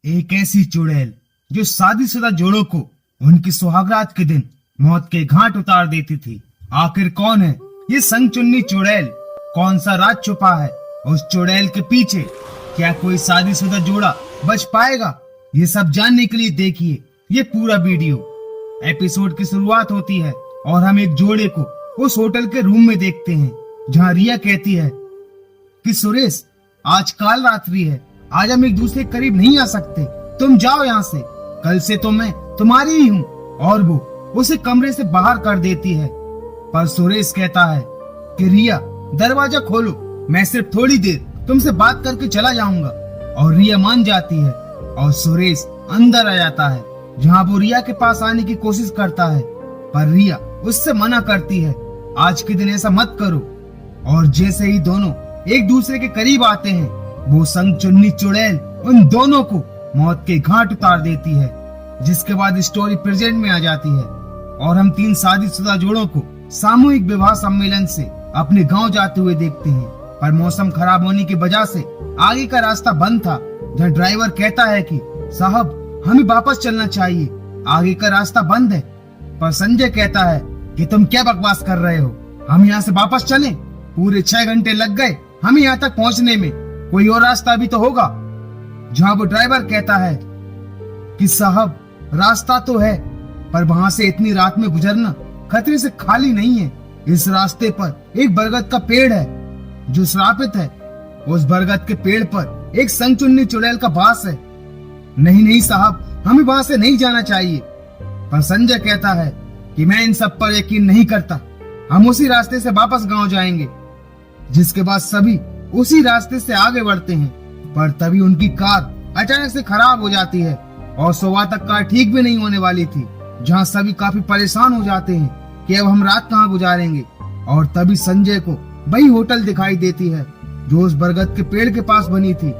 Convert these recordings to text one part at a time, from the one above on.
एक ऐसी चुड़ैल जो शादीशुदा जोड़ों को उनकी सुहागरात के दिन मौत के घाट उतार देती थी। आखिर कौन है ये संग चुन्नी चुड़ैल? कौन सा राज छुपा है उस चुड़ैल के पीछे? क्या कोई शादीशुदा जोड़ा बच पाएगा? ये सब जानने के लिए देखिए ये पूरा वीडियो। एपिसोड की शुरुआत होती है और हम एक जोड़े को उस होटल के रूम में देखते हैं जहाँ रिया कहती है कि सुरेश, आज काल रात्रि है, आज हम एक दूसरे के करीब नहीं आ सकते, तुम जाओ यहाँ से, कल से तो मैं तुम्हारी ही हूँ। और वो उसे कमरे से बाहर कर देती है। पर सुरेश कहता है कि रिया, दरवाजा खोलो, मैं सिर्फ थोड़ी देर तुमसे बात करके चला जाऊंगा। और रिया मान जाती है और सुरेश अंदर आ जाता है जहाँ वो रिया के पास आने की कोशिश करता है, पर रिया उससे मना करती है, आज के दिन ऐसा मत करो। और जैसे ही दोनों एक दूसरे के करीब आते हैं, वो संग चुन्नी चुड़ैल उन दोनों को मौत के घाट उतार देती है। जिसके बाद स्टोरी प्रेजेंट में आ जाती है और हम 3 शादीशुदा जोड़ों को सामूहिक विवाह सम्मेलन से अपने गांव जाते हुए देखते हैं। पर मौसम खराब होने की वजह से आगे का रास्ता बंद था। जहाँ ड्राइवर कहता है कि साहब, हमें वापस चलना चाहिए, आगे का रास्ता बंद है। पर संजय कहता है कि तुम क्या बकवास कर रहे हो, हम यहाँ से वापस चलें? पूरे 6 घंटे लग गए हमें यहाँ तक पहुँचने में, कोई और रास्ता भी तो होगा। जहाँ वो ड्राइवर कहता है कि साहब, रास्ता तो है, पर वहां से इतनी रात में गुजरना खतरे से खाली नहीं है। इस रास्ते पर एक बरगद का पेड़ है जो श्रापित है। उस बरगद के पेड़ पर एक संग चुन्नी चुड़ैल का वास है। नहीं नहीं साहब, हमें वहां से नहीं जाना चाहिए। पर संजय कहता है कि मैं इन सब पर यकीन नहीं करता, हम उसी रास्ते से वापस गांव जाएंगे। जिसके बाद सभी उसी रास्ते से आगे बढ़ते हैं। पर तभी उनकी कार अचानक से खराब हो जाती है और सुबह तक कार ठीक भी नहीं होने वाली थी। जहां सभी काफी परेशान हो जाते हैं कि अब हम रात कहां गुजारेंगे। और तभी संजय को वही होटल दिखाई देती है जो उस बरगद के पेड़ के पास बनी थी।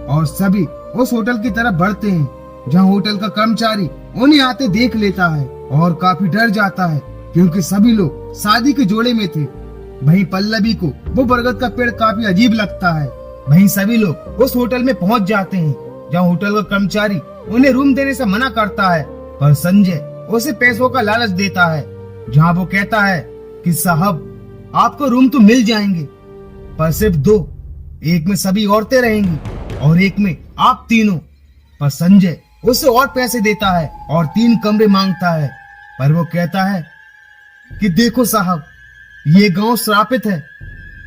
और सभी उस होटल की तरफ बढ़ते हैं जहां होटल का कर्मचारी उन्हें आते देख लेता है और काफी डर जाता है क्योंकि सभी लोग शादी के जोड़े में थे। वहीं पल्लवी को वो बरगद का पेड़ काफी अजीब लगता है। वहीं सभी लोग उस होटल में पहुंच जाते हैं जहां होटल का कर्मचारी उन्हें रूम देने से मना करता है। पर संजय उसे पैसों का लालच देता है, जहां वो कहता है कि साहब, आपको रूम तो मिल जाएंगे, पर सिर्फ 2, एक में सभी औरतें रहेंगी और एक में आप तीनों। पर संजय उसे और पैसे देता है और 3 कमरे मांगता है। पर वो कहता है कि देखो साहब, ये गांव श्रापित है,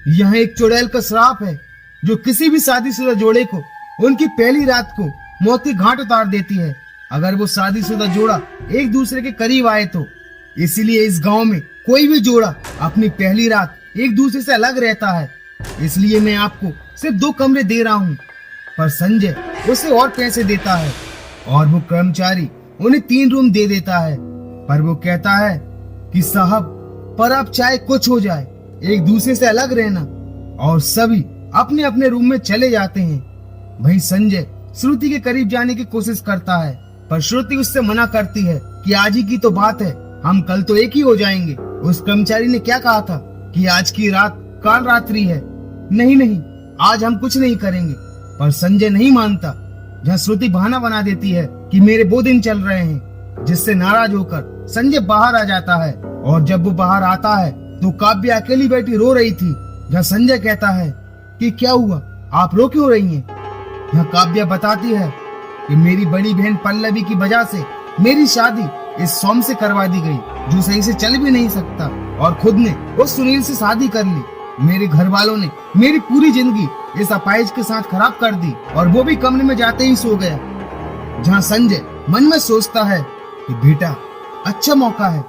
यहाँ एक चुड़ैल का श्राप है जो किसी भी शादीशुदा जोड़े को उनकी पहली रात को मौत के घाट उतार देती है, अगर वो शादीशुदा जोड़ा एक दूसरे के करीब आए तो। इसीलिए इस गांव में कोई भी जोड़ा अपनी पहली रात एक दूसरे से अलग रहता है। इसलिए मैं आपको सिर्फ 2 कमरे दे रहा हूँ। पर संजय उसे और पैसे देता है और वो कर्मचारी उन्हें 3 रूम दे देता है। पर वो कहता है कि साहब, पर आप चाहे कुछ हो जाए, एक दूसरे से अलग रहना। और सभी अपने अपने रूम में चले जाते हैं। वहीं संजय श्रुति के करीब जाने की कोशिश करता है, पर श्रुति उससे मना करती है कि आज ही की तो बात है, हम कल तो एक ही हो जाएंगे। उस कर्मचारी ने क्या कहा था कि आज की रात काल रात्रि है, नहीं नहीं, आज हम कुछ नहीं करेंगे। पर संजय नहीं मानता। जहाँ श्रुति बहाना बना देती है कि मेरे 2 दिन चल रहे हैं, जिससे नाराज होकर संजय बाहर आ जाता है। और जब वो बाहर आता है तो काव्य अकेली बैठी रो रही थी। जहाँ संजय कहता है कि क्या हुआ, आप रो क्यों रही हैं? यहाँ काव्य बताती है कि मेरी बड़ी बहन पल्लवी की वजह से मेरी शादी इस सोम से करवा दी गई, जो सही से चल भी नहीं सकता, और खुद ने उस सुनील से शादी कर ली। मेरे घर वालों ने मेरी पूरी जिंदगी इस अपाहिज के साथ खराब कर दी, और वो भी कमरे में जाते ही सो गया। जहाँ संजय मन में सोचता है कि बेटा, अच्छा मौका है,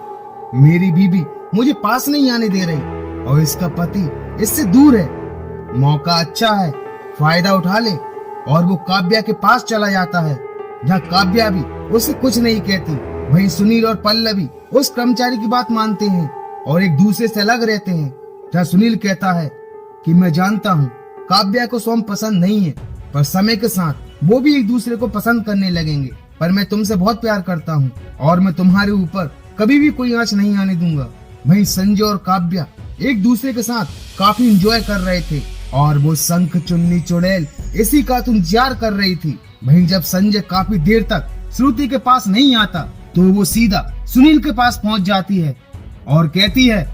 मेरी बीबी मुझे पास नहीं आने दे रही और इसका पति इससे दूर है, मौका अच्छा है, फायदा उठा ले। और वो काव्या के पास चला जाता है जहाँ काव्या भी उसे कुछ नहीं कहती। वहीं सुनील और पल्लवी उस कर्मचारी की बात मानते हैं और एक दूसरे से अलग रहते हैं। जहाँ सुनील कहता है कि मैं जानता हूँ काव्या को सोम पसंद नहीं है, पर समय के साथ वो भी एक दूसरे को पसंद करने लगेंगे। पर मैं तुमसे बहुत प्यार करता हूँ और मैं तुम्हारे ऊपर कभी भी कोई आंच नहीं आने दूंगा। वहीं संजय और काव्या एक दूसरे के साथ काफी एंजॉय कर रहे थे और वो संग चुन्नी चुड़ैल इसी का इंतजार कर रही थी वहीं जब संजय काफी देर तक श्रुति के पास नहीं आता तो वो सीधा सुनील के पास पहुंच जाती है और कहती है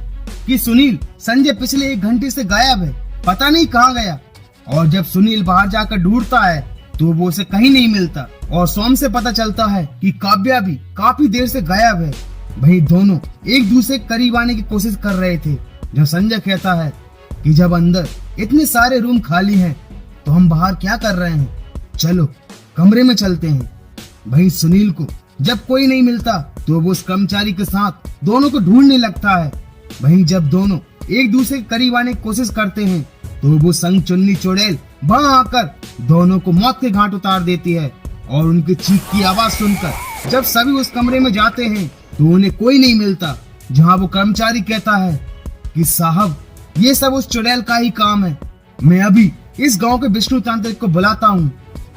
कि सुनील, संजय पिछले 1 घंटे से गायब है, पता नहीं कहाँ गया। और जब सुनील बाहर जाकर ढूंढता है तो वो उसे कहीं नहीं मिलता और सोम से पता चलता है कि काव्या भी काफी देर से गायब है। वही दोनों एक दूसरे के करीब आने की कोशिश कर रहे थे जब संजय कहता है कि जब अंदर इतने सारे रूम खाली हैं तो हम बाहर क्या कर रहे हैं, चलो कमरे में चलते हैं। वही सुनील को जब कोई नहीं मिलता तो वो उस कर्मचारी के साथ दोनों को ढूंढने लगता है। वहीं जब दोनों एक दूसरे के करीब आने की कोशिश करते हैं तो वो संग चुन्नी चुड़ैल वहां आकर दोनों को मौत के घाट उतार देती है। और उनकी चीख की आवाज सुनकर जब सभी उस कमरे में जाते हैं तो उन्हें कोई नहीं मिलता, जहां वो कर्मचारी कहता है कि साहब, ये सब उस चुड़ैल का ही काम है, मैं अभी इस गांव के विष्णु तांत्रिक को बुलाता हूँ।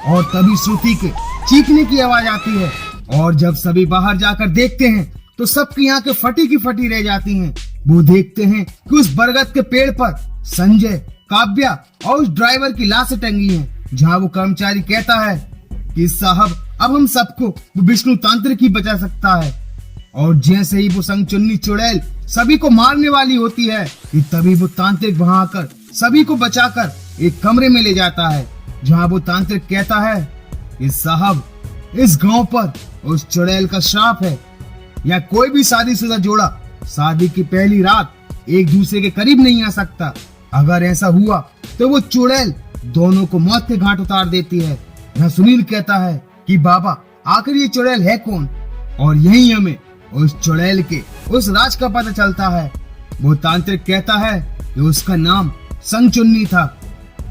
और तभी श्रुति के चीखने की आवाज आती है और जब सभी बाहर जाकर देखते हैं तो सबकी आंखें फटी की फटी रह जाती हैं। वो देखते हैं कि उस बरगद के पेड़ पर संजय, काव्या और उस ड्राइवर की लाशें टंगी हैं, जहां वो कर्मचारी कहता है कि साहब, अब हम सबको वो विष्णु तांत्रिक ही बचा सकता है। और जैसे ही वो संग चुन्नी चुड़ैल सभी को मारने वाली होती है कि तभी वो तांत्रिक वहां आकर सभी को बचाकर एक कमरे में ले जाता है, जहां वो तांत्रिक कहता है कि साहब, इस गांव पर उस चुड़ैल का श्राप है, या कोई भी शादीशुदा जोड़ा शादी की पहली रात एक दूसरे के करीब नहीं आ सकता। अगर ऐसा हुआ तो वो चुड़ैल दोनों को मौत के घाट उतार देती है। यहाँ सुनील कहता है कि बाबा, आखिर ये चुड़ैल है कौन? और यही हमें उस चुड़ैल के उस राज का पता चलता है। वो तांत्रिक कहता है कि उसका नाम संग चुन्नी था,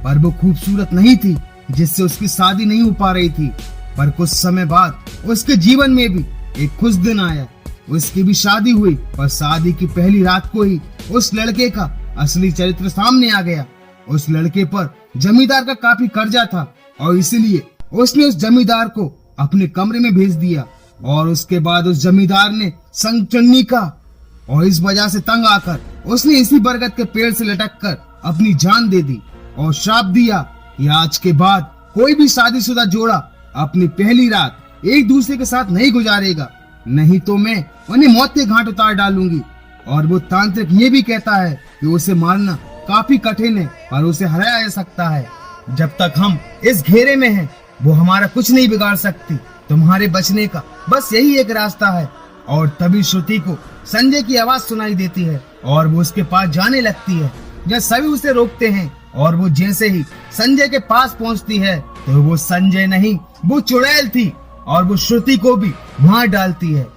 पर वो खूबसूरत नहीं थी जिससे उसकी शादी नहीं हो पा रही थी। पर कुछ समय बाद उसके जीवन में भी एक खुश दिन आया, उसकी भी शादी हुई। और शादी की पहली रात को ही उस लड़के का असली चरित्र सामने आ गया। उस लड़के पर जमींदार का काफी कर्जा था और इसीलिए उसने उस जमींदार को अपने कमरे में भेज दिया। और उसके बाद उस जमींदार ने संग चुन्नी का और इस वजह से तंग आकर उसने इसी बरगद के पेड़ से लटक कर अपनी जान दे दी और श्राप दिया कि आज के बाद कोई भी शादीशुदा जोड़ा अपनी पहली रात एक दूसरे के साथ नहीं गुजारेगा, नहीं तो मैं उन्हें मौत के घाट उतार डालूंगी। और वो तांत्रिक ये भी कहता है कि उसे मारना काफी कठिन है पर उसे हराया जा सकता है। जब तक हम इस घेरे में हैं, वो हमारा कुछ नहीं बिगाड़ सकती। तुम्हारे बचने का बस यही एक रास्ता है। और तभी श्रुति को संजय की आवाज सुनाई देती है और वो उसके पास जाने लगती है। जब सभी उसे रोकते हैं और वो जैसे ही संजय के पास पहुंचती है तो वो संजय नहीं, वो चुड़ैल थी और वो श्रुति को भी मार डालती है।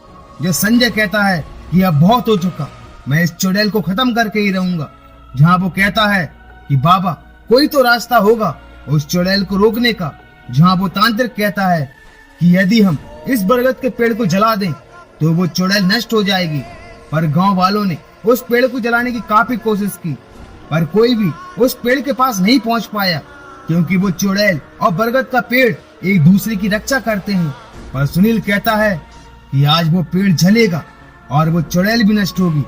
जो संजय कहता है कि अब बहुत हो चुका, मैं इस चुड़ैल को खत्म करके ही रहूंगा। जहाँ वो कहता है कि बाबा, कोई तो रास्ता होगा उस चुड़ैल को रोकने का। जहाँ वो तांत्रिक कहता है कि यदि हम इस बरगद के पेड़ को जला दें तो वो चुड़ैल नष्ट हो जाएगी। पर गांव वालों ने उस पेड़ को जलाने की काफी कोशिश की, पर कोई भी उस पेड़ के पास नहीं पहुंच पाया, क्योंकि वो चुड़ैल और बरगद का पेड़ एक दूसरे की रक्षा करते हैं। पर सुनील कहता है कि आज वो पेड़ जलेगा और वो चुड़ैल भी नष्ट होगी।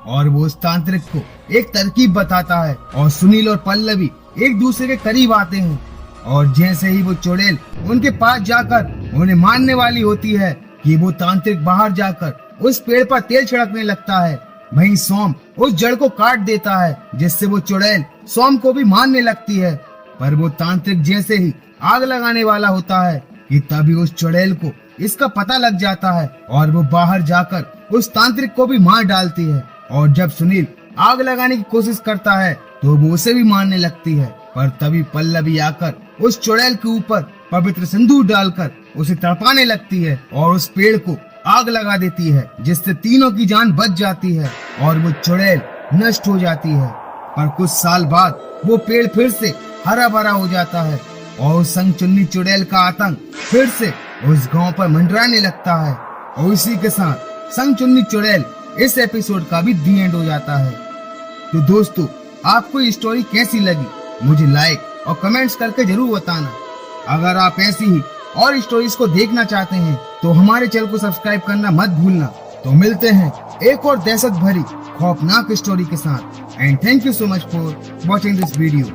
और वो उस तांत्रिक को एक तरकीब बताता है और सुनील और पल्लवी एक दूसरे के करीब आते हैं। और जैसे ही वो चुड़ैल उनके पास जाकर उन्हें मारने वाली होती है कि वो तांत्रिक बाहर जाकर उस पेड़ पर तेल छिड़कने लगता है। वहीं सोम उस जड़ को काट देता है, जिससे वो चुड़ैल सोम को भी मारने लगती है। पर वो तांत्रिक जैसे ही आग लगाने वाला होता है कि तभी उस चुड़ैल को इसका पता लग जाता है और वो बाहर जाकर उस तांत्रिक को भी मार डालती है। और जब सुनील आग लगाने की कोशिश करता है तो वो उसे भी मारने लगती है। पर तभी पल्लवी आकर उस चुड़ैल के ऊपर पवित्र सिंदूर डालकर उसे तड़पाने लगती है और उस पेड़ को आग लगा देती है, जिससे तीनों की जान बच जाती है और वो चुड़ैल नष्ट हो जाती है। पर कुछ साल बाद वो पेड़ फिर से हरा भरा हो जाता है और उस संग चुन्नी चुड़ैल का आतंक फिर से उस गांव पर मंडराने लगता है। और इसी के साथ संग चुन्नी चुड़ैल इस एपिसोड का भी दी एंड हो जाता है। तो दोस्तों, आपको ये स्टोरी कैसी लगी मुझे लाइक और कमेंट्स करके जरूर बताना। अगर आप ऐसी ही और स्टोरीज को देखना चाहते हैं तो हमारे चैनल को सब्सक्राइब करना मत भूलना। तो मिलते हैं एक और दहशत भरी खौफनाक स्टोरी के साथ। And thank you so much for watching this video.